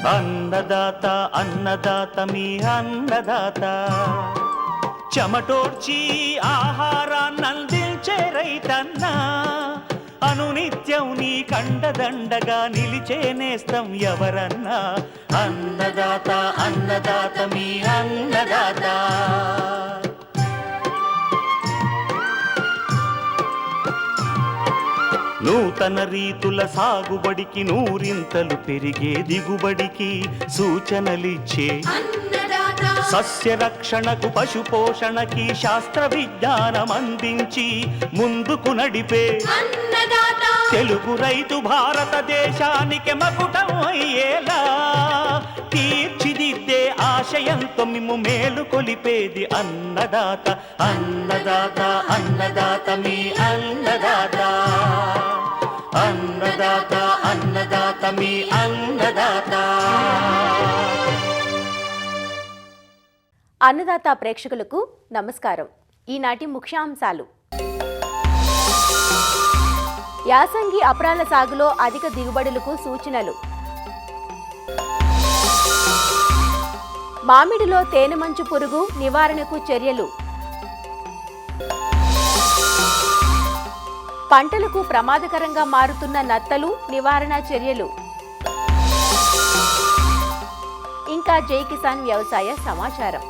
అన్నదాత అన్నదాత మీ అన్నదాత, చెమటోడ్చి ఆహారాన్నందించే రైతన్నా, అనునిత్యం నీ కండదండగా నిలిచే నేస్తం ఎవరన్నా. అన్నదాత అన్నదాత మీ అన్నదాత. నూతన రీతుల సాగుబడికి, నూరింతలు పెరిగే దిగుబడికి సూచనలిచ్చే సస్య రక్షణకు, పశు పోషణకి శాస్త్ర విజ్ఞానం అందించి ముందుకు నడిపే తెలుగు రైతు భారతదేశానికి మకుటం అయ్యేలా తీర్చిదిద్దే ఆశయంతో మిమ్ము మేలు కొలిపేది అన్నదాత. అన్నదాత అన్నదాత మీ అన్నదాత. అన్నదాత అన్నదాత మీ అన్నదాత. అన్నదాత ప్రేక్షకులకు నమస్కారం. ఈనాటి ముఖ్యాంశాలు: యాసంగి అపరాల సాగులో అధిక దిగుబడులకు సూచనలు, మామిడిలో తేనె మంచు పురుగు నివారణకు చర్యలు, పంటలకు ప్రమాదకరంగా మారుతున్న నత్తలు నివారణ చర్యలు, ఇంకా జై కిసాన్ వ్యవసాయ సమాచారం.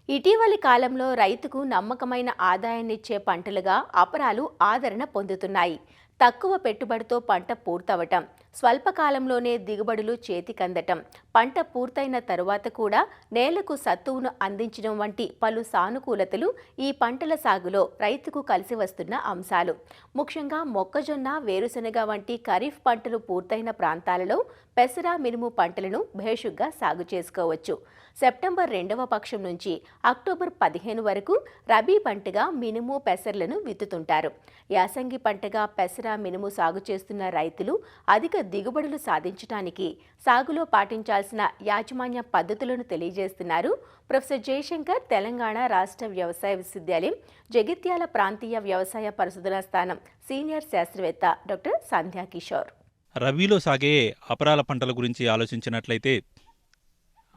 ఇటీవలి కాలంలో రైతుకు నమ్మకమైన ఆదాయాన్నిచ్చే పంటలుగా అపరాలు ఆదరణ పొందుతున్నాయి. తక్కువ పెట్టుబడితో పంట పూర్తవటం, స్వల్పకాలంలోనే దిగుబడులు చేతికందటం, పంట పూర్తయిన తరువాత కూడా నేలకు సత్తువును అందించడం వంటి పలు సానుకూలతలు ఈ పంటల సాగులో రైతుకు కలిసి వస్తున్న అంశాలు. ముఖ్యంగా మొక్కజొన్న, వేరుశనగ వంటి ఖరీఫ్ పంటలు పూర్తయిన ప్రాంతాలలో పెసర, మినుము పంటలను భేషుగ్గా సాగు చేసుకోవచ్చు. సెప్టెంబర్ 2వ పక్షం నుంచి అక్టోబర్ 15 వరకు రబీ పంటగా మినుము, పెసర్లను విత్తుతుంటారు. యాసంగి పంటగా పెసర, మినుము సాగు చేస్తున్న రైతులు అధిక దిగుబడులు సాధించడానికి సాగులో పాటించాల్సిన యాజమాన్య పద్ధతులను తెలియజేస్తున్నారు ప్రొఫెసర్ జయశంకర్, తెలంగాణ రాష్ట్ర వ్యవసాయ విశ్వవిద్యాలయం జగిత్యాల ప్రాంతీయ వ్యవసాయ పరిశోధనా స్థానం సీనియర్ శాస్త్రవేత్త డాక్టర్ సంధ్యా కిషోర్. రబీలో సాగే అపరాల పంటల గురించి ఆలోచించినట్లయితే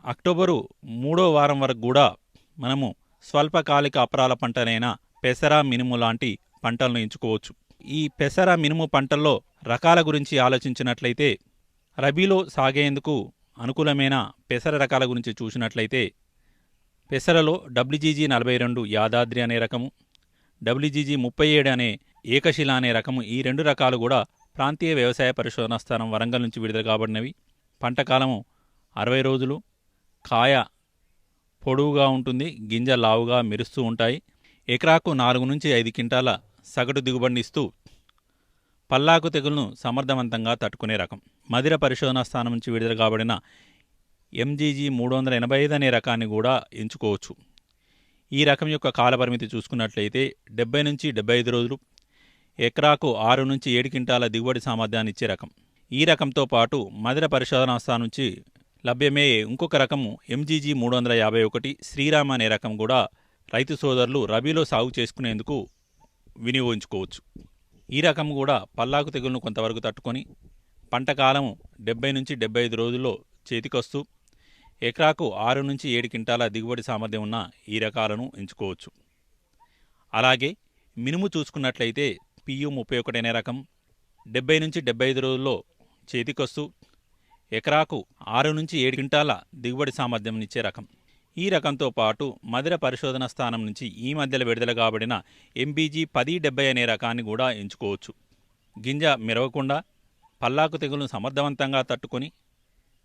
అక్టోబరు 3వ వారం వరకు కూడా మనము స్వల్పకాలిక అపరాల పంటలైన పెసర, మినుము లాంటి పంటలను ఎంచుకోవచ్చు. ఈ పెసర, మినుము పంటల్లో రకాల గురించి ఆలోచించినట్లయితే రబీలో సాగేందుకు అనుకూలమైన పెసర రకాల గురించి చూసినట్లయితే పెసరలో WGG 42 యాదాద్రి అనే రకము, WGG 37 అనే ఏకశిల అనే రకము, ఈ రెండు రకాలు కూడా ప్రాంతీయ వ్యవసాయ పరిశోధనా స్థానం వరంగల్ నుంచి విడుదల కాబడినవి. పంటకాలము 60 రోజులు, కాయ పొడవుగా ఉంటుంది, గింజ లావుగా మెరుస్తూ ఉంటాయి. ఎకరాకు 4 నుంచి 5 క్వింటాల సగటు దిగుబడినిస్తూ పల్లాకు తెగులను సమర్థవంతంగా తట్టుకునే రకం. మదిర పరిశోధనా స్థానం నుంచి విడుదల కాబడిన MGG 385 అనే రకాన్ని కూడా ఎంచుకోవచ్చు. ఈ రకం యొక్క కాలపరిమితి చూసుకున్నట్లయితే 70 నుంచి 75 రోజులు, ఎకరాకు 6 నుంచి 7 క్వింటాల దిగుబడి సామర్థ్యాన్ని ఇచ్చే రకం. ఈ రకంతో పాటు మదిర పరిశోధనా స్థానం నుంచి లభ్యమయ్యే ఇంకొక రకము MGG 351 శ్రీరామ అనే రకం కూడా రైతు సోదరులు రబీలో సాగు చేసుకునేందుకు వినియోగించుకోవచ్చు. ఈ రకం కూడా పల్లాకు తెగులను కొంతవరకు తట్టుకొని పంటకాలము 70 నుంచి 75 రోజుల్లో చేతికొస్తూ ఎకరాకు 6 నుంచి 7 క్వింటాల దిగుబడి సామర్థ్యం ఉన్న ఈ రకాలను ఎంచుకోవచ్చు. అలాగే మినుము చూసుకున్నట్లయితే PU 31 అనే రకం 70 నుంచి 75 రోజుల్లో చేతికొస్తూ ఎకరాకు 6 నుంచి 7 క్వింటాల దిగుబడి సామర్థ్యం ఇచ్చే రకం. ఈ రకంతో పాటు మదిర పరిశోధన స్థానం నుంచి ఈ మధ్యలో విడుదల కాబడిన MBG 1070 అనే రకాన్ని కూడా ఎంచుకోవచ్చు. గింజ మెరవకుండా పల్లాకు తెగులను సమర్థవంతంగా తట్టుకొని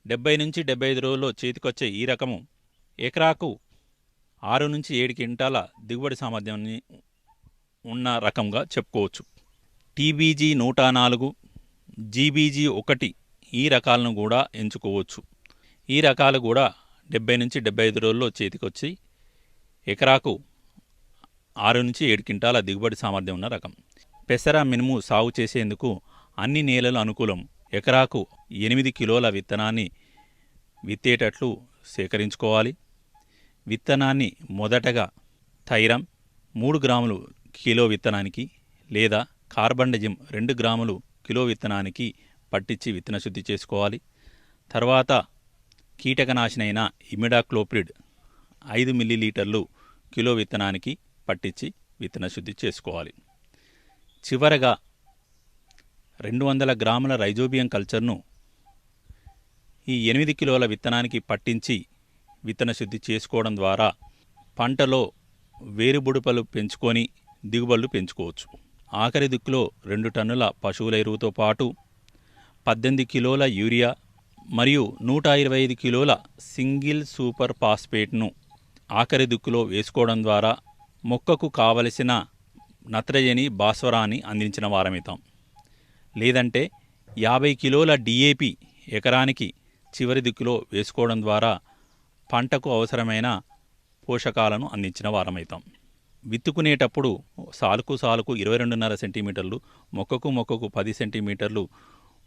70 నుంచి 75 రోజుల్లో చేతికొచ్చే ఈ రకము ఎకరాకు 6 నుంచి 7 క్వింటాల దిగుబడి సామర్థ్యాన్ని ఉన్న రకంగా చెప్పుకోవచ్చు. TBG 104, GBG 1 ఈ రకాలను కూడా ఎంచుకోవచ్చు. ఈ రకాలు కూడా 70 నుంచి 75 రోజుల్లో చేతికొచ్చి ఎకరాకు 6 నుంచి 7 క్వింటాల దిగుబడి సామర్థ్యం ఉన్న రకం. పెసర మినుము సాగు చేసేందుకు అన్ని నేలలు అనుకూలం. ఎకరాకు 8 కిలోల విత్తనాన్ని విత్తేటట్లు సేకరించుకోవాలి. విత్తనాన్ని మొదటగా థైరమ్ 3 గ్రాములు కిలో విత్తనానికి లేదా కార్బండజిమ్ 2 గ్రాములు కిలో విత్తనానికి పట్టించి విత్తన శుద్ధి చేసుకోవాలి. తర్వాత కీటకనాశినైన ఇమిడాక్లోప్రిడ్ 5 మిల్లీలీటర్లు కిలో విత్తనానికి పట్టించి విత్తన శుద్ధి చేసుకోవాలి. చివరగా 200 గ్రాముల రైజోబియం కల్చర్ను ఈ 8 కిలోల విత్తనానికి పట్టించి విత్తన శుద్ధి చేసుకోవడం ద్వారా పంటలో వేరుబుడుపలు పెంచుకొని దిగుబడులు పెంచుకోవచ్చు. ఆఖరి దిక్కులో 2 టన్నుల పశువుల ఎరువుతో పాటు 18 కిలోల యూరియా మరియు 125 కిలోల సింగిల్ సూపర్ ఫాస్ఫేట్ను ఆఖరి దిక్కులో వేసుకోవడం ద్వారా మొక్కకు కావలసిన నత్రజని భాస్వరాన్ని అందించిన వారమవుతాం. లేదంటే 50 కిలోల డిఏపి ఎకరానికి చివరి దిక్కులో వేసుకోవడం ద్వారా పంటకు అవసరమైన పోషకాలను అందించిన వారమవుతాం. విత్తుకునేటప్పుడు సాలుకు 22.5 సెంటీమీటర్లు, మొక్కకు 10 సెంటీమీటర్లు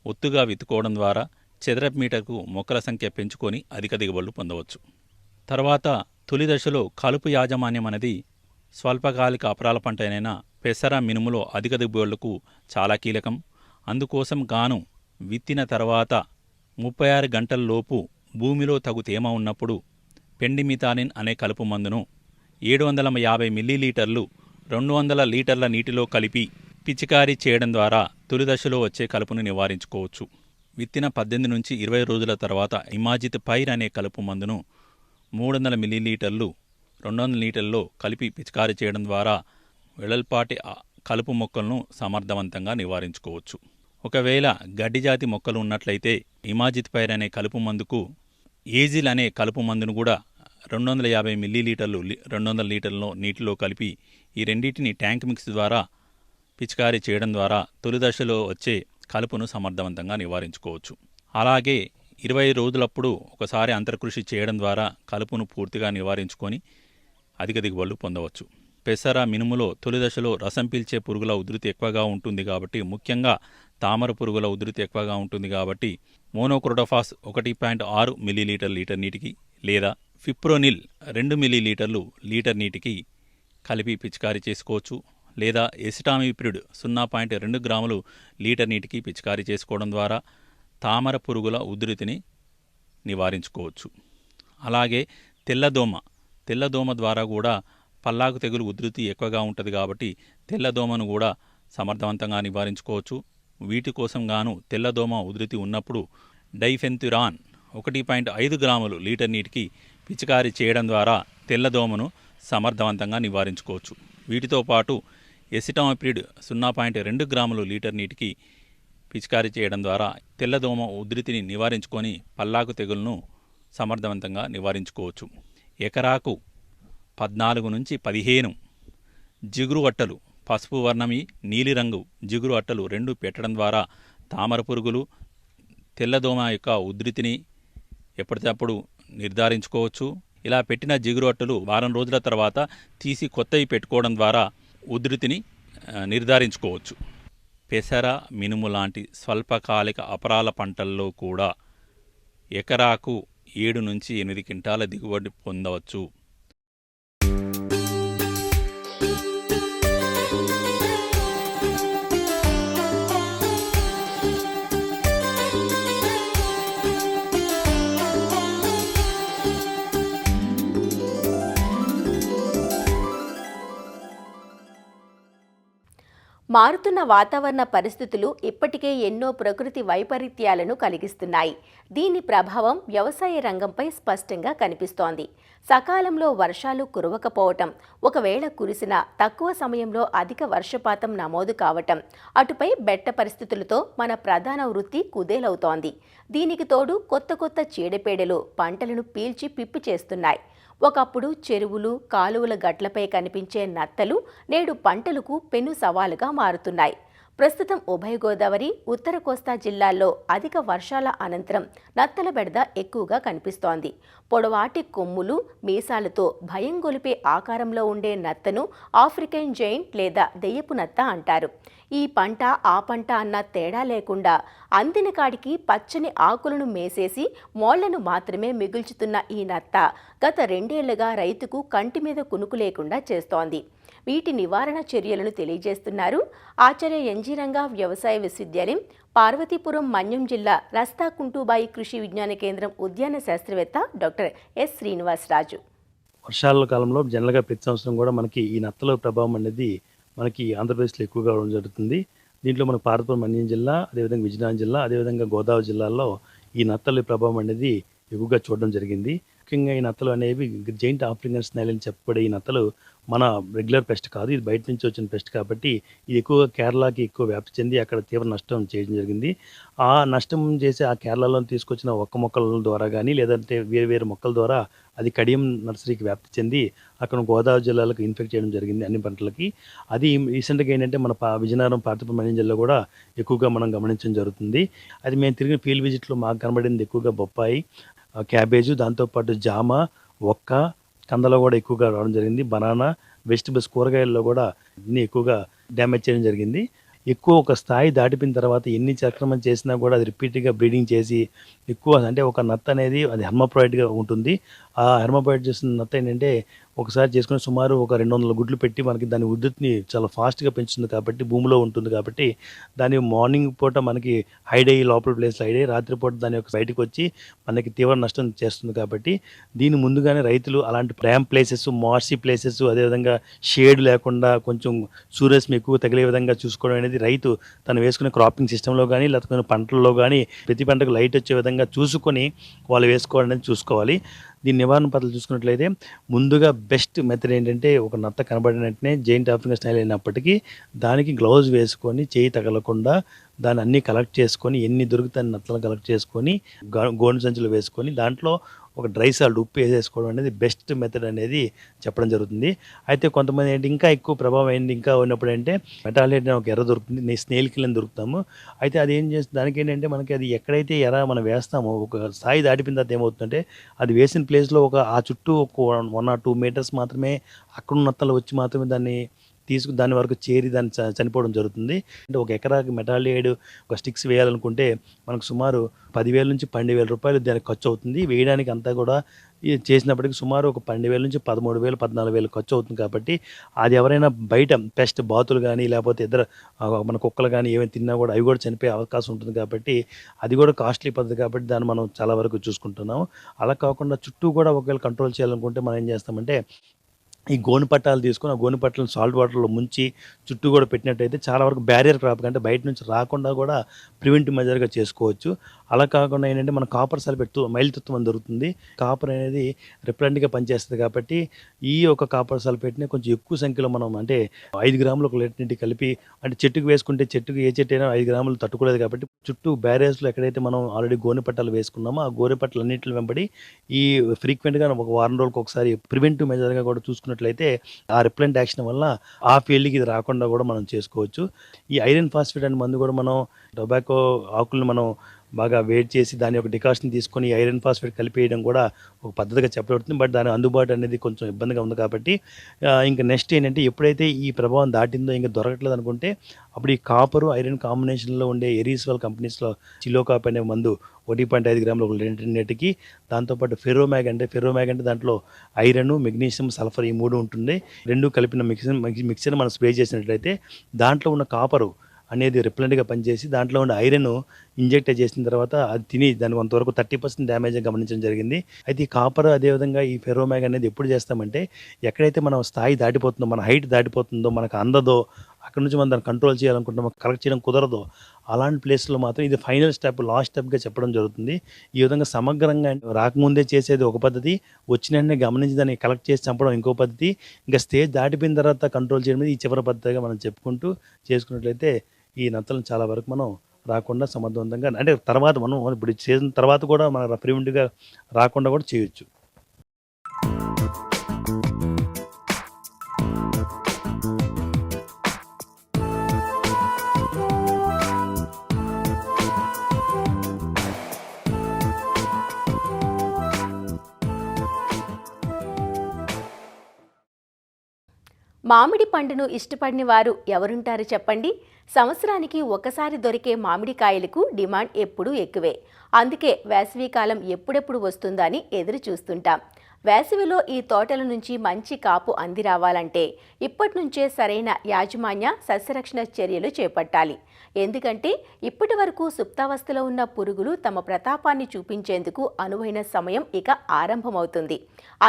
ఒత్తుగా విత్తుకోవడం ద్వారా చదరపు మీటర్కు మొక్కల సంఖ్య పెంచుకొని అధిక దిగుబడులు పొందవచ్చు. తర్వాత తొలి దశలో కలుపు యాజమాన్యం అనేది స్వల్పకాలిక అపరాల పంట అయిన పెసర మినుములో అధిక దిగుబడులకు చాలా కీలకం. అందుకోసం గాను విత్తిన తర్వాత 36 గంటల్లోపు భూమిలో తగు తేమ ఉన్నప్పుడు పెండిమిథాలిన్ అనే కలుపు మందును 750 మిల్లీలీటర్లు 200 లీటర్ల నీటిలో కలిపి పిచికారీ చేయడం ద్వారా తొలి దశలో వచ్చే కలుపును నివారించుకోవచ్చు. విత్తిన 18 నుంచి 20 రోజుల తర్వాత ఇమాజిత్ పైర్ అనే కలుపు మందును 300 మిల్లీలీటర్లు 200 లీటర్లలో కలిపి పిచికారీ చేయడం ద్వారా వెడల్పాటి కలుపు మొక్కలను సమర్థవంతంగా నివారించుకోవచ్చు. ఒకవేళ గడ్డి జాతి మొక్కలు ఉన్నట్లయితే ఇమాజిత్ పైర్ అనే కలుపు మందుకు ఏజిల్ అనే కలుపు మందును కూడా 250 మిల్లీలీటర్లు 200 లీటర్ల నీటిలో కలిపి ఈ రెండింటిని ట్యాంక్ మిక్స్ ద్వారా పిచికారీ చేయడం ద్వారా తొలి దశలో వచ్చే కలుపును సమర్థవంతంగా నివారించుకోవచ్చు. అలాగే 20 రోజులప్పుడు ఒకసారి అంతర్కృషి చేయడం ద్వారా కలుపును పూర్తిగా నివారించుకొని అధిక దిగుబడులు పొందవచ్చు. పెసర మినుములో తొలి దశలో రసం పీల్చే పురుగుల ఉధృతి ఎక్కువగా ఉంటుంది కాబట్టి, ముఖ్యంగా తామర పురుగుల ఉధృతి ఎక్కువగా ఉంటుంది కాబట్టి మోనోక్రోటోఫాస్ 1.6 మిల్లీలీటర్ లీటర్ నీటికి లేదా ఫిప్రోనిల్ 2 మిల్లీలీటర్లు లీటర్ నీటికి కలిపి పిచికారీ చేసుకోవచ్చు. లేదా ఎసిటామిప్రిడ్ 0.2 గ్రాములు లీటర్ నీటికి పిచికారీ చేసుకోవడం ద్వారా తామర పురుగుల ఉధృతిని నివారించుకోవచ్చు. అలాగే తెల్లదోమ ద్వారా కూడా పల్లాకు తెగులు ఉధృతి ఎక్కువగా ఉంటుంది కాబట్టి తెల్లదోమను కూడా సమర్థవంతంగా నివారించుకోవచ్చు. వీటి కోసం గాను తెల్లదోమ ఉధృతి ఉన్నప్పుడు డైఫెన్థురాన్ 1.5 గ్రాములు లీటర్ నీటికి పిచికారీ చేయడం ద్వారా తెల్లదోమను సమర్థవంతంగా నివారించుకోవచ్చు. వీటితో పాటు ఎసిటామిప్రిడ్ 0.2 గ్రాములు లీటర్ నీటికి పిచికారీ చేయడం ద్వారా తెల్లదోమ ఉధృతిని నివారించుకొని పల్లాకు తెగులను సమర్థవంతంగా నివారించుకోవచ్చు. ఎకరాకు 14 నుంచి 15 జిగురు అట్టలు, పసుపు వర్ణమి నీలిరంగు జిగురు అట్టలు 2 పెట్టడం ద్వారా తామర పురుగులు తెల్లదోమ యొక్క ఉధృతిని ఎప్పటికప్పుడు నిర్ధారించుకోవచ్చు. ఇలా పెట్టిన జిగురు అట్టలు వారం రోజుల తర్వాత తీసి కొత్తవి పెట్టుకోవడం ద్వారా ఉధృతిని నిర్ధారించుకోవచ్చు. పెసర మినుము లాంటి స్వల్పకాలిక అపరాల పంటల్లో కూడా ఎకరాకు 7 నుంచి 8 క్వింటాల దిగుబడి పొందవచ్చు. మారుతున్న వాతావరణ పరిస్థితులు ఇప్పటికే ఎన్నో ప్రకృతి వైపరీత్యాలను కలిగిస్తున్నాయి. దీని ప్రభావం వ్యవసాయ రంగంపై స్పష్టంగా కనిపిస్తోంది. సకాలంలో వర్షాలు కురవకపోవటం, ఒకవేళ కురిసినా తక్కువ సమయంలో అధిక వర్షపాతం నమోదు కావటం, అటుపై బెట్ట పరిస్థితులతో మన ప్రధాన వృత్తి కుదేలవుతోంది. దీనికి తోడు కొత్త చీడపీడలు పంటలను పీల్చి పిప్పి చేస్తున్నాయి. ఒకప్పుడు చెరువులు, కాలువల గట్లపై కనిపించే నత్తలు నేడు పంటలకు పెను సవాలుగా మారుతున్నాయి. ప్రస్తుతం ఉభయ గోదావరి, ఉత్తర కోస్తా జిల్లాల్లో అధిక వర్షాల అనంతరం నత్తల బెడద ఎక్కువగా కనిపిస్తోంది. పొడవాటి కొమ్ములు, మీసాలతో భయం గొలిపే ఆకారంలో ఉండే నత్తను ఆఫ్రికన్ జైంట్ లేదా దెయ్యపు నత్త అంటారు. ఈ పంట ఆ పంట అన్న తేడా లేకుండా అందిన కాడికి పచ్చని ఆకులను మేసేసి మోళ్లను మాత్రమే మిగుల్చుతున్న ఈ నత్త గత 2 ఏళ్లుగా రైతుకు కంటి మీద కునుకు లేకుండా చేస్తోంది. వీటి నివారణ చర్యలను తెలియజేస్తున్నారు ఆచార్య ఎన్జీ రంగా వ్యవసాయ విశ్వవిద్యాలయం, పార్వతీపురం మన్యం జిల్లా రస్తా కుంటూబాయి కృషి విజ్ఞాన కేంద్రం ఉద్యాన శాస్త్రవేత్త డాక్టర్ ఎస్ శ్రీనివాసరాజు. వర్షాల కాలంలో జనరల్గా ప్రతి సంవత్సరం కూడా మనకి ఈ నత్తల ప్రభావం అనేది మనకి ఆంధ్రప్రదేశ్లో ఎక్కువగా ఉండడం జరుగుతుంది. దీంట్లో మనకు పార్వతీపురం మన్యం జిల్లా, అదేవిధంగా విజయనగరం జిల్లా, అదేవిధంగా గోదావరి జిల్లాల్లో ఈ నత్తల ప్రభావం అనేది ఎక్కువగా చూడడం జరిగింది. ముఖ్యంగా ఈ నత్తలు అనేవి జైంట్ ఆఫ్రికన్ స్నైల్ అని చెప్పబడే ఈ నత్తలు మన రెగ్యులర్ పెస్ట్ కాదు, ఇది బయట నుంచి వచ్చిన పెస్ట్ కాబట్టి ఇది ఎక్కువగా కేరళకి ఎక్కువ వ్యాప్తి చెంది అక్కడ తీవ్ర నష్టం చేయడం జరిగింది. ఆ నష్టం చేసి ఆ కేరళలో తీసుకొచ్చిన ఒక్క మొక్కల ద్వారా కానీ లేదంటే వేరు వేరు మొక్కల ద్వారా అది కడియం నర్సరీకి వ్యాప్తి చెంది అక్కడ గోదావరి జిల్లాలకు ఇన్ఫెక్ట్ చేయడం జరిగింది అన్ని పంటలకి. అది రీసెంట్గా ఏంటంటే మన విజయనగరం, పార్వతీపురం మన్యం జిల్లా కూడా ఎక్కువగా మనం గమనించడం జరుగుతుంది. అది మేము తిరిగిన ఫీల్డ్ విజిట్లో మాకు కనబడింది ఎక్కువగా బొప్పాయి, క్యాబేజు, దాంతోపాటు జామ, ఒక్క, కందలో కూడా ఎక్కువగా రావడం జరిగింది. బనానా, వెజిటబుల్స్, కూరగాయల్లో కూడా అన్నీ ఎక్కువగా డ్యామేజ్ చేయడం జరిగింది. ఎక్కువ ఒక స్థాయి దాటిపోయిన తర్వాత ఎన్ని చక్రమం చేసినా కూడా అది రిపీట్గా బ్రీడింగ్ చేసి ఎక్కువ అంటే ఒక నత్త అనేది అది హెర్మోప్రాయిడ్గా ఉంటుంది. ఆ హెర్మోప్రాయిడ్ చేసిన నత్త ఏంటంటే ఒకసారి చేసుకుని సుమారు ఒక 200 గుడ్లు పెట్టి మనకి దాని ఉద్ధృతిని చాలా ఫాస్ట్గా పెంచుతుంది కాబట్టి భూమిలో ఉంటుంది కాబట్టి దాని మార్నింగ్ పూట మనకి హైడ్ అయ్యి లోపల ప్లేస్లో హైడ్ అయ్యి రాత్రిపూట దాని యొక్క బయటకు వచ్చి మనకి తీవ్ర నష్టం చేస్తుంది. కాబట్టి దీని ముందుగానే రైతులు అలాంటి డ్యామ్ ప్లేసెస్, మార్సీ ప్లేసెస్, అదేవిధంగా షేడ్ లేకుండా కొంచెం సూర్యరశ్మి ఎక్కువ తగిలే విధంగా చూసుకోవడం అనేది రైతు తను వేసుకునే క్రాపింగ్ సిస్టంలో కానీ లేకపోతే పంటల్లో కానీ ప్రతి పంటకు లైట్ వచ్చే విధంగా చూసుకొని వాళ్ళు వేసుకోవడం అనేది చూసుకోవాలి. దీని నివారణ పద్ధతులు చూసుకున్నట్లయితే ముందుగా బెస్ట్ మెథడ్ ఏంటంటే ఒక నత్త కనబడిన వెంటనే జైంట్ ఆఫ్రికన్ స్టైల్ అయినప్పటికీ దానికి గ్లౌజ్ వేసుకొని చేయి తగలకుండా దాన్ని అన్నీ కలెక్ట్ చేసుకొని ఎన్ని దొరుకుతాయి నత్తలను కలెక్ట్ చేసుకొని గోను సంచులు వేసుకొని దాంట్లో ఒక డ్రై సాల్ట్, ఉప్పు వేసేసుకోవడం అనేది బెస్ట్ మెథడ్ అనేది చెప్పడం జరుగుతుంది. అయితే కొంతమంది ఏంటి ఇంకా ఎక్కువ ప్రభావం అయింది ఇంకా ఉన్నప్పుడు అంటే మెటాలిటీ ఒక ఎర్ర దొరుకుతుంది, స్నేల్ కిల్ అని దొరుకుతాము. అయితే అది ఏం చేస్తుంది దానికి ఏంటంటే మనకి అది ఎక్కడైతే ఎర్ర మనం వేస్తామో ఒక స్థాయి దాటిపోయిన తర్వాత ఏమవుతుందంటే అది వేసిన ప్లేస్లో ఆ చుట్టూ ఒక 1 or 2 meters మాత్రమే అక్కడ నత్తలు వచ్చి మాత్రమే దాన్ని దాని వరకు చేరి దాన్ని చనిపోవడం జరుగుతుంది. అంటే ఒక ఎకరాకి మెటాలియైడ్ ఒక స్టిక్స్ వేయాలనుకుంటే మనకు సుమారు 10,000 నుంచి 12,000 రూపాయలు దానికి ఖర్చు అవుతుంది. వేయడానికి అంతా కూడా చేసినప్పటికీ సుమారు ఒక 12,000 నుంచి 13,000, 14,000 ఖర్చు అవుతుంది. కాబట్టి అది ఎవరైనా బయట పెస్ట్ బాతులు కానీ లేకపోతే ఇద్దరు మన కుక్కలు కానీ ఏమైనా తిన్నా కూడా అవి కూడా చనిపోయే అవకాశం ఉంటుంది. కాబట్టి అది కూడా కాస్ట్లీ పద్ధతి కాబట్టి దాన్ని మనం చాలా వరకు చూసుకుంటున్నాము. అలా కాకుండా చుట్టూ కూడా ఒకవేళ కంట్రోల్ చేయాలనుకుంటే మనం ఏం చేస్తామంటే ఈ గోను పట్టాలు తీసుకొని ఆ గోను పట్టాలను సాల్ట్ వాటర్లో ముంచి చుట్టూ కూడా పెట్టినట్టయితే చాలా వరకు బ్యారియర్ క్రాప్ అంటే బయట నుంచి రాకుండా కూడా ప్రివెంటివ్ మెజర్గా చేసుకోవచ్చు. అలా కాకుండా ఏంటంటే మన కాపర్ సల్ఫేట్ మైలుతత్వం దొరుకుతుంది. కాపర్ అనేది రిప్లెంట్గా పనిచేస్తుంది కాబట్టి ఈ యొక్క కాపర్ సల్ఫేట్ని కొంచెం ఎక్కువ సంఖ్యలో మనం అంటే 5 గ్రాములు ఒక లీటర్ నీటి కలిపి అంటే చెట్టుకు వేసుకుంటే చెట్టుకు ఏ చెట్టు అయినా 5 గ్రాములు తట్టుకోలేదు కాబట్టి చుట్టూ బ్యారియర్స్లో ఎక్కడైతే మనం ఆల్రెడీ గోనె పట్టాలు వేసుకున్నామో ఆ గోనె పట్టాలు అన్నింటిని వెంబడి ఈ ఫ్రీక్వెంట్గా ఒక వారం రోజులకు ఒకసారి ప్రివెంటివ్ మెజర్గా కూడా చూసుకున్నట్లయితే ఆ రిప్లెంట్ యాక్షన్ వల్ల ఆ ఫీల్డ్కి ఇది రాకుండా కూడా మనం చేసుకోవచ్చు. ఈ ఐరన్ ఫాస్ఫేట్ అనే మందు కూడా మనం టొబాకో ఆకులను మనం బాగా వేడి చేసి దాని యొక్క డికాషన్ తీసుకొని ఐరన్ ఫాస్ఫేట్ కలిపేయడం కూడా ఒక పద్ధతిగా చెప్పబడుతుంది. బట్ దాని అందుబాటు అనేది కొంచెం ఇబ్బందిగా ఉంది కాబట్టి ఇంకా నెక్స్ట్ ఏంటంటే ఎప్పుడైతే ఈ ప్రభావం దాటిందో ఇంకా దొరకట్లేదు అనుకుంటే అప్పుడు ఈ కాపరు ఐరన్ కాంబినేషన్లో ఉండే ఎరీస్వాల్ కంపెనీస్లో చిలోకాప్ అనే మందు 1.5 గ్రాములు ఒక లీటర్ నీటికి, దాంతోపాటు ఫెర్రోమ్యాగ్ అంటే దాంట్లో ఐరన్, మెగ్నీషియం, సల్ఫర్ ఈ 3 ఉంటుంది. 2 కలిపిన మిక్సర్ మనం స్ప్రే చేసినట్లయితే దాంట్లో ఉన్న కాపరు అనేది రిప్లెంట్గా పనిచేసి దాంట్లో ఉన్న ఐరన్ ఇంజెక్ట్ చేసిన తర్వాత అది తిని దాని కొంతవరకు 30% డ్యామేజ్ గమనించడం జరిగింది. అయితే ఈ కాపర్ అదేవిధంగా ఈ ఫెర్రోమ్యాగ్ అనేది ఎప్పుడు చేస్తామంటే ఎక్కడైతే మనం స్థాయి దాటిపోతుందో, మన హైట్ దాటిపోతుందో, మనకు అందదో, అక్కడ నుంచి మనం దాన్ని కంట్రోల్ చేయాలనుకుంటున్నాం, కలెక్ట్ చేయడం కుదరదో అలాంటి ప్లేస్లో మాత్రం ఇది ఫైనల్ స్టెప్, లాస్ట్ స్టెప్గా చెప్పడం జరుగుతుంది. ఈ విధంగా సమగ్రంగా రాకముందే చేసేది ఒక పద్ధతి, వచ్చిన వెంటనే గమనించి దాన్ని కలెక్ట్ చేసి చంపడం ఇంకో పద్ధతి, ఇంకా స్టేజ్ దాటిపోయిన తర్వాత కంట్రోల్ చేయడం ఈ చివరి పద్ధతిగా మనం చెప్పుకుంటూ చేసుకున్నట్లయితే ఈ నత్తలను చాలా వరకు మనం రాకుండా సమర్థవంతంగా అంటే తర్వాత మనం ఇప్పుడు చేసిన తర్వాత కూడా మన ప్రివెంటివ్గా రాకుండా కూడా చేయొచ్చు. మామిడి పండును ఇష్టపడిన వారు ఎవరుంటారు చెప్పండి. సంవత్సరానికి ఒకసారి దొరికే మామిడికాయలకు డిమాండ్ ఎప్పుడూ ఎక్కువే. అందుకే వేసవికాలం ఎప్పుడెప్పుడు వస్తుందని ఎదురు చూస్తుంటాం. వేసవిలో ఈ తోటల నుంచి మంచి కాపు అంది రావాలంటే ఇప్పటి నుంచే సరైన యాజమాన్య సస్యరక్షణ చర్యలు చేపట్టాలి. ఎందుకంటే ఇప్పటి వరకు సుప్తావస్థలో ఉన్న పురుగులు తమ ప్రతాపాన్ని చూపించేందుకు అనువైన సమయం ఇక ఆరంభమవుతుంది.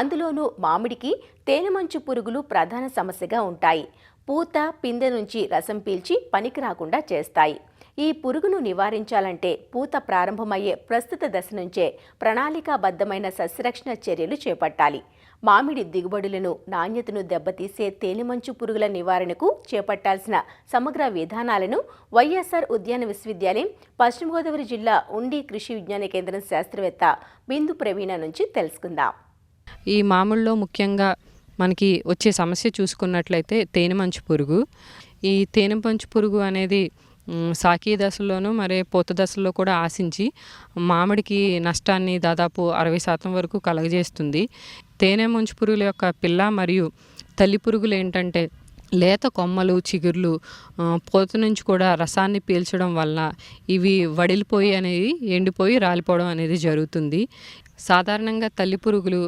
అందులోనూ మామిడికి తేనెమంచు పురుగులు ప్రధాన సమస్యగా ఉంటాయి. పూత పిందె నుంచి రసం పీల్చి పనికి రాకుండా చేస్తాయి. ఈ పురుగును నివారించాలంటే పూత ప్రారంభమయ్యే ప్రస్తుత దశ నుంచే ప్రణాళికాబద్ధమైన సస్యరక్షణ చర్యలు చేపట్టాలి. మామిడి దిగుబడులను, నాణ్యతను దెబ్బతీసే తేనెమంచు పురుగుల నివారణకు చేపట్టాల్సిన సమగ్ర విధానాలను వైఎస్ఆర్ ఉద్యాన విశ్వవిద్యాలయం పశ్చిమ గోదావరి జిల్లా ఉండి కృషి విజ్ఞాన కేంద్రం శాస్త్రవేత్త బిందు ప్రవీణ నుంచి తెలుసుకుందాం. ఈ మామిడిలో ముఖ్యంగా మనకి వచ్చే సమస్య చూసుకున్నట్లయితే తేనెమంచు పురుగు. ఈ తేనెమంచు పురుగు అనేది సాకీ దశలోనూ మరి పూత దశలో కూడా ఆశించి మామిడికి నష్టాన్ని దాదాపు 60% వరకు కలగజేస్తుంది. తేనెమంచు పురుగుల యొక్క పిల్ల మరియు తల్లి పురుగులు ఏంటంటే లేత కొమ్మలు, చిగుర్లు పూత నుంచి కూడా రసాన్ని పీల్చడం వల్ల ఇవి వడిలిపోయి అనేది ఎండిపోయి రాలిపోవడం అనేది జరుగుతుంది. సాధారణంగా తల్లి పురుగులు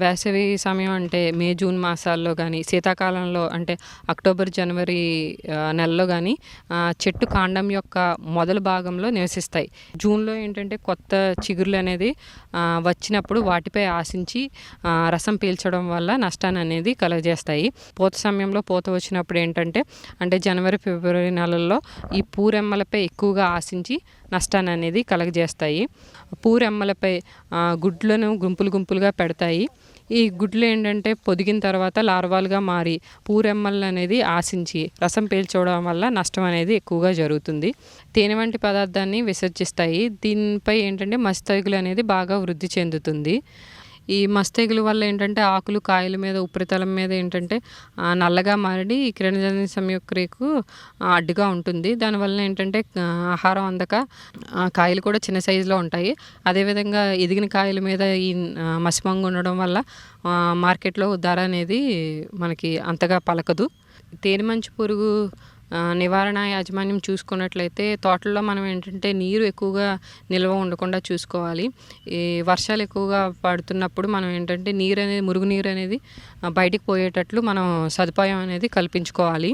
వేసవి సమయం అంటే మే జూన్ మాసాల్లో కానీ, శీతాకాలంలో అంటే అక్టోబర్ జనవరి నెలలో కానీ చెట్టు కాండం యొక్క మొదలు భాగంలో నివసిస్తాయి. జూన్లో ఏంటంటే కొత్త చిగుర్లు అనేది వచ్చినప్పుడు వాటిపై ఆశించి రసం పీల్చడం వల్ల నష్టాన్ని అనేది కలుగజేస్తాయి. పూత సమయంలో పూత వచ్చినప్పుడు ఏంటంటే అంటే జనవరి ఫిబ్రవరి నెలల్లో ఈ పూరెమ్మలపై ఎక్కువగా ఆశించి నష్టాన్ని అనేది కలగజేస్తాయి. పూరెమ్మలపై గుడ్లను గుంపులుగా పెడతాయి. ఈ గుడ్లు ఏంటంటే పొదిగిన తర్వాత లార్వాలుగా మారి పూరెమ్మలు అనేది ఆశించి రసం పీల్చడం వల్ల నష్టం అనేది ఎక్కువగా జరుగుతుంది. తేనె వంటి పదార్థాన్ని విసర్జిస్తాయి. దీనిపై ఏంటంటే మస్తెగులు అనేది బాగా వృద్ధి చెందుతుంది. ఈ మస్తెగులు వల్ల ఏంటంటే ఆకులు, కాయల మీద, ఉపరితలం మీద ఏంటంటే నల్లగా మారి కిరణజన్య సంయుక్రియకు అడ్డుగా ఉంటుంది. దానివల్ల ఏంటంటే ఆహారం అందక కాయలు కూడా చిన్న సైజులో ఉంటాయి. అదేవిధంగా ఎదిగిన కాయల మీద ఈ మసిమంగు ఉండడం వల్ల మార్కెట్లో ధర అనేది మనకి అంతగా పలకదు. తేనెమంచు పురుగు నివారణ యాజమాన్యం చూసుకున్నట్లయితే తోటల్లో మనం ఏంటంటే నీరు ఎక్కువగా నిల్వ ఉండకుండా చూసుకోవాలి. ఈ వర్షాలు ఎక్కువగా పడుతున్నప్పుడు మనం ఏంటంటే నీరు అనేది, మురుగునీరు అనేది బయటికి పోయేటట్లు మనం సదుపాయం అనేది కల్పించుకోవాలి.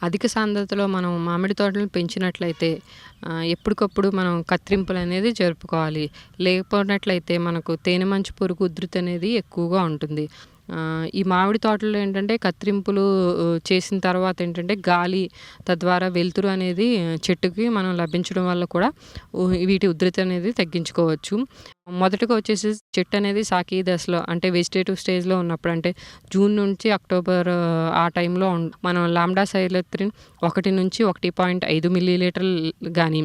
అధిక సాంద్రతలో మనం మామిడి తోటలను పెంచినట్లయితే ఎప్పటికప్పుడు మనం కత్తిరింపులు అనేది జరుపుకోవాలి. లేకపోయినట్లయితే మనకు తేనెమంచు పురుగు ఉధృతి అనేది ఎక్కువగా ఉంటుంది. ఈ మామిడి తోటల్లో ఏంటంటే కత్తిరింపులు చేసిన తర్వాత ఏంటంటే గాలి, తద్వారా వెలుతురు అనేది చెట్టుకి మనం లభించడం వల్ల కూడా వీటి ఉధృతి అనేది తగ్గించుకోవచ్చు. మొదటగా వచ్చేసి చెట్టు అనేది సాకీ దశలో అంటే వెజిటేటివ్ స్టేజ్లో ఉన్నప్పుడు అంటే జూన్ నుంచి అక్టోబర్ ఆ టైంలో మనం లాంబ్డా సైలోత్రిన్ 1 నుంచి 1.5 మిల్లీలీటర్లు కానీ,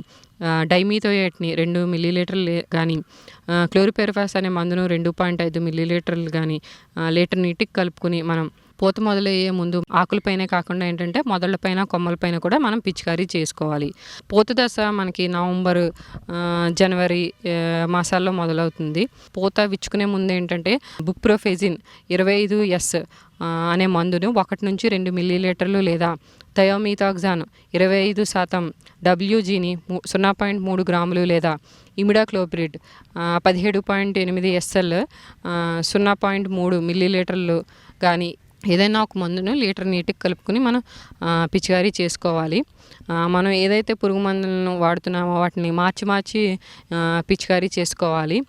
డైమిథోయేట్ని 2 మిల్లీలీటర్లు కానీ, క్లోరిపెరిఫాస్ అనే మందును 2.5 మిల్లీలీటర్లు కానీ లీటర్ నీటికి కలుపుకొని మనం పూత మొదలయ్యే ముందు ఆకులపైనే కాకుండా ఏంటంటే మొదళ్ళపైన, కొమ్మలపైన కూడా మనం పిచికారీ చేసుకోవాలి. పూత దశ మనకి నవంబర్, జనవరి మాసాల్లో మొదలవుతుంది. పూత విచ్చుకునే ముందు ఏంటంటే బుప్రోఫెజిన్ 25S అనే మందును 1 నుంచి 2 మిల్లీలీటర్లు లేదా థయోమిథాక్సాన్ 25% WGని 0.3 గ్రాములు లేదా ఇమిడాక్లోప్రిడ్ 17.8 SL 0.3 మిల్లీలీటర్లు కానీ ఏదైనా ఒక మందును లీటర్ నీటికి కలుపుకొని మనం పిచికారీ చేసుకోవాలి. మనం ఏదైతే పురుగు మందులను వాడుతున్నామో వాటిని మార్చి పిచికారీ చేసుకోవాలి.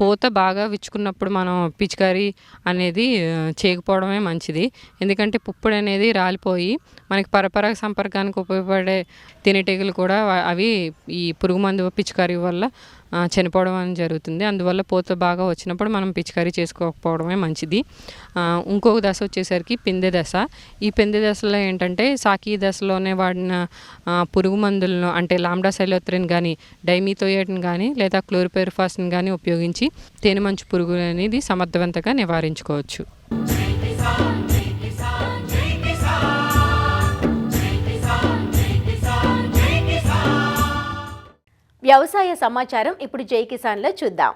పూత బాగా విచ్చుకున్నప్పుడు మనం పిచికారీ అనేది చేయకపోవడమే మంచిది. ఎందుకంటే పుప్పొడి అనేది రాలిపోయి మనకి పరపరాగ సంపర్కానికి ఉపయోగపడే తేనెటీగలు కూడా అవి ఈ పురుగు మందు పిచికారీ వల్ల చనిపోవడం అనేది జరుగుతుంది. అందువల్ల పూత బాగా వచ్చినప్పుడు మనం పిచికారీ చేసుకోకపోవడమే మంచిది. ఇంకొక దశ వచ్చేసరికి పిందె దశ. ఈ పిందె దశలో ఏంటంటే సాకీ దశలోనే వాడిన పురుగు మందులను అంటే లాంబ్డా సైలోత్రిన్ కానీ, డైమిథోయేట్ని కానీ లేదా క్లోరిపెరిఫాస్ని కానీ ఉపయోగించి తేనెమంచు పురుగు అనేది సమర్థవంతంగా నివారించుకోవచ్చు. వ్యవసాయ సమాచారం ఇప్పుడు జై కిసాన్లో చూద్దాం.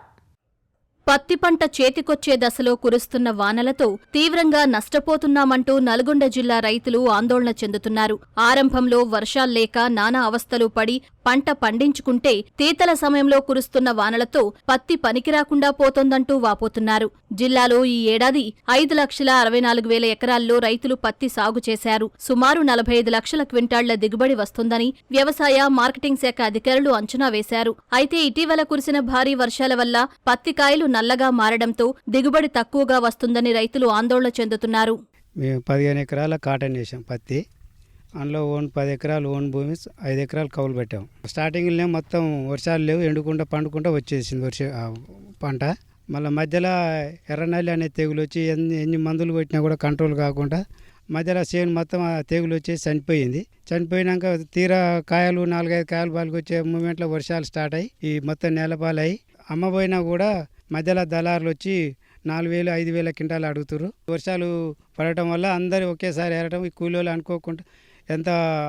పత్తి పంట చేతికొచ్చే దశలో కురుస్తున్న వానలతో తీవ్రంగా నష్టపోతున్నామంటూ నల్గొండ జిల్లా రైతులు ఆందోళన చెందుతున్నారు. ఆరంభంలో వర్షాల్లేక నానా అవస్థలు పడి పంట పండించుకుంటే తీతల సమయంలో కురుస్తున్న వానలతో పత్తి పనికిరాకుండా పోతోందంటూ వాపోతున్నారు. జిల్లాలో ఈ ఏడాది 5,64,000 ఎకరాల్లో రైతులు పత్తి సాగు చేశారు. సుమారు 45 లక్షల క్వింటాళ్ల దిగుబడి వస్తుందని వ్యవసాయ మార్కెటింగ్ శాఖ అధికారులు అంచనా వేశారు. అయితే ఇటీవల కురిసిన భారీ వర్షాల వల్ల పత్తి కాయలు నల్లగా మారడంతో దిగుబడి తక్కువగా వస్తుందని రైతులు ఆందోళన చెందుతున్నారు. మేము 15 ఎకరాల కాటన్ వేసాం పత్తి. అందులో 10 ఎకరాలు ఓన్ భూమి, 5 ఎకరాలు కౌలు పెట్టాం. స్టార్టింగ్లో మొత్తం వర్షాలు లేవు, ఎండుకుంటా పండుకుంటా వచ్చేసింది పంట. మళ్ళీ మధ్యలో ఎర్రనల్లి అనే తెగులు వచ్చి ఎన్ని మందులు కొట్టినా కూడా కంట్రోల్ కాకుండా మధ్యలో చేను మొత్తం ఆ తెగులు వచ్చేసి చనిపోయింది. చనిపోయినాక తీరా కాయలు 4-5 కాయలు బాలికి వచ్చే మూమెంట్లో వర్షాలు స్టార్ట్ అయ్యి ఈ మొత్తం నేలపాలయ్యి అమ్మబోయినా కూడా మధ్యలో దళారులు వచ్చి 4,000-5,000 క్వింటాలు అడుగుతారు. వర్షాలు పడటం వల్ల అందరూ ఒకేసారి ఏరటం, ఈ కూలీలు అనుకోకుండా ఎంత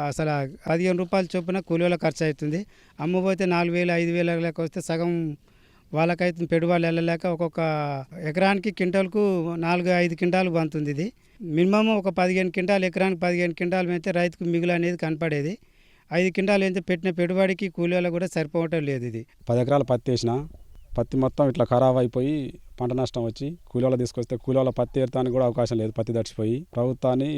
అసలు 15 రూపాయల చొప్పున కూలీల ఖర్చు అవుతుంది. అమ్మబోతే 4,000-5,000 లెక్క వస్తే సగం వాళ్ళకైతే పెట్టుబడులు వెళ్ళలేక ఒక్కొక్క ఎకరానికి క్వింటాల్కు 4-5 క్వింటాలు బంతుంది. ఇది మినిమం ఒక 15 క్వింటాలు, ఎకరానికి 15 క్వింటాలు అయితే రైతుకు మిగులు అనేది కనపడేది. 5 క్వింటాలు అయితే పెట్టిన పెట్టుబడికి కూలీలకు కూడా సరిపోవటం లేదు. ఇది 10 ఎకరాల పత్తి వేసిన పత్తి మొత్తం ఇట్లా ఖరాబ్ అయిపోయి పంట నష్టం వచ్చి కూలీలు తీసుకొస్తే కూలీల పత్తి ఏరటానికి కూడా అవకాశం లేదు. పత్తి తడిచిపోయి ప్రభుత్వాన్ని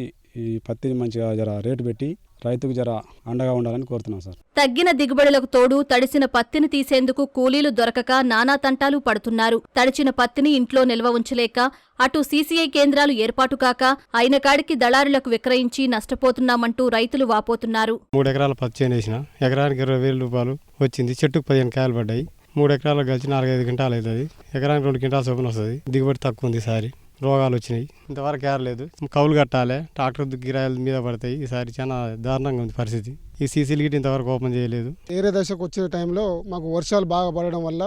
ఈ పత్తిని మంచిగా జర రేటు పెట్టి రైతుకు జర అండగా ఉండాలని కోరుతున్నాం సార్. తగ్గిన దిగుబడులకు తోడు తడిసిన పత్తిని తీసేందుకు కూలీలు దొరకక నానా తంటాలు పడుతున్నారు. తడిచిన పత్తిని ఇంట్లో నిల్వ ఉంచలేక అటు సీసీఐ కేంద్రాలు ఏర్పాటు కాక అయిన కాడికి దళారులకు విక్రయించి నష్టపోతున్నామంటూ రైతులు వాపోతున్నారు. 3 ఎకరాల పత్తి చేను వేసిన, ఎకరానికి 20,000 రూపాయలు వచ్చింది. చెట్టుకు 15 కాయలు పడ్డాయి. 3 ఎకరాలకు కలిసి 4-5 క్వింటాలు అవుతుంది. ఎకరానికి 2 క్వింటాల చొప్పున వస్తుంది. దిగుబడి తక్కువ ఉంది. ఈసారి రోగాలు వచ్చినాయి. ఇంతవరకు ఏరలేదు. కౌలు కట్టాలి, ట్రాక్టర్ గిరాయిల మీద పడతాయి. ఈసారి చాలా దారుణంగా ఉంది పరిస్థితి. ఈ సీసీలు గిట్ ఇంతవరకు ఓపెన్ చేయలేదు. ఏరే దశకు వచ్చే టైంలో మాకు వర్షాలు బాగా పడడం వల్ల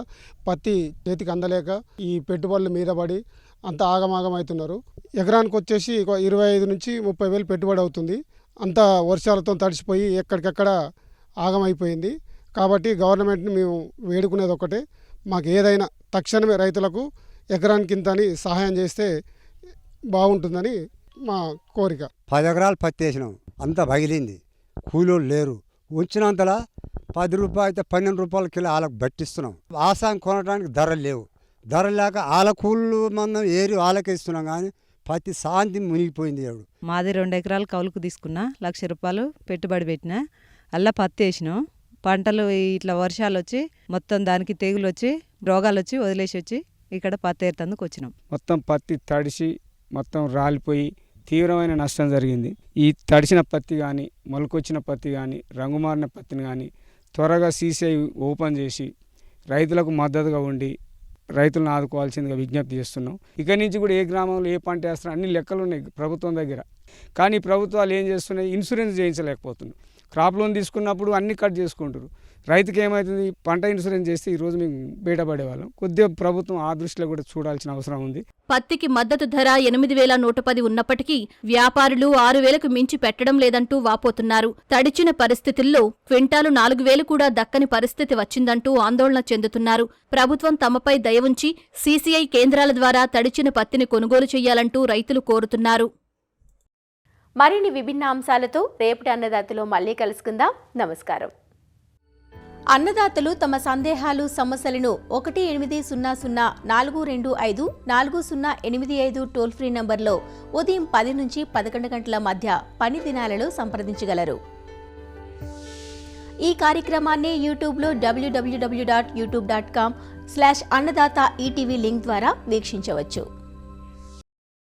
పత్తి చేతికి అందలేక ఈ పెట్టుబడుల మీద పడి అంత ఆగమాగం అవుతున్నారు. ఎకరానికి వచ్చేసి 25,000-30,000 పెట్టుబడి అవుతుంది. అంతా వర్షాలతో తడిసిపోయి ఎక్కడికక్కడ ఆగమైపోయింది. కాబట్టి గవర్నమెంట్ని మేము వేడుకునేది ఒకటే, మాకు ఏదైనా తక్షణమే రైతులకు ఎకరానికి ఇంత అని సహాయం చేస్తే బాగుంటుందని మా కోరిక. 10 ఎకరాలు పత్తి వేసినాం, అంతా పగిలింది. కూలీలు లేరు. ఉంచినంతలా 10 రూపాయలు అయితే 12 రూపాయల కిలో వాళ్ళకు బట్టిస్తున్నాం. ఆసాయం కొనడానికి ధరలు లేవు. ధర లేక వాళ్ళ కూలీలు మనం ఏరి వాళ్ళకే ఇస్తున్నాం. కానీ పత్తి శాంతి మునిగిపోయింది. మాది 2 ఎకరాలు కౌలుకు తీసుకున్నా, 1,00,000 రూపాయలు పెట్టుబడి పెట్టినా. అలా పత్తి వేసినాం. పంటలు ఇట్లా వర్షాలు వచ్చి మొత్తం దానికి తెగులు వచ్చి రోగాలు వచ్చి వదిలేసి వచ్చి ఇక్కడ పత్తి ఏరుతందుకు వచ్చినాం. మొత్తం పత్తి తడిసి మొత్తం రాలిపోయి తీవ్రమైన నష్టం జరిగింది. ఈ తడిసిన పత్తి కానీ, మొలకొచ్చిన పత్తి కానీ, రంగుమారిన పత్తిని కానీ త్వరగా సీసీఐ ఓపెన్ చేసి రైతులకు మద్దతుగా ఉండి రైతులను ఆదుకోవాల్సిందిగా విజ్ఞప్తి చేస్తున్నాం. ఇక్కడి నుంచి కూడా ఏ గ్రామంలో ఏ పంట వేస్తారో అన్ని లెక్కలు ఉన్నాయి ప్రభుత్వం దగ్గర. కానీ ప్రభుత్వాలు ఏం చేస్తున్నాయి, ఇన్సూరెన్స్ చేయించలేకపోతున్నాయి. క్రాప్ లోన్ తీసుకున్నప్పుడు అన్ని కట్ చేసుకుంటారు. రైతుకి ఏమవుతుంది, పంట ఇన్సూరెన్స్ చేస్తే ఈరోజు మేము బయటపడేవాళ్ళం. కొద్దిగా ప్రభుత్వం ఆ దృష్టిలో కూడా చూడాల్సిన అవసరం ఉంది. పత్తికి మద్దతు ధర 8,110 ఉన్నప్పటికీ వ్యాపారులు 6,000కు మించి పెట్టడం లేదంటూ వాపోతున్నారు. తడిచిన పరిస్థితుల్లో క్వింటాలు 4,000 కూడా దక్కని పరిస్థితి వచ్చిందంటూ ఆందోళన చెందుతున్నారు. ప్రభుత్వం తమపై దయ ఉంచి సీసీఐ కేంద్రాల ద్వారా తడిచిన పత్తిని కొనుగోలు చేయాలంటూ రైతులు కోరుతున్నారు. మరిన్ని విభిన్న అంశాలతో రేపటి అన్నదాతలో మళ్ళీ కలుసుకుందాం. నమస్కారం. అన్నదాతలు తమ సందేహాలు, సమస్యలను 1800-425-4085 టోల్ ఫ్రీ నంబర్లో ఉదయం 10 నుంచి 11 గంటల మధ్య పని దినాలలో సంప్రదించగలరు. ఈ కార్యక్రమాన్ని యూట్యూబ్లో www.youtube.com/అన్నదాత ఈటీవీ లింక్ ద్వారా వీక్షించవచ్చు.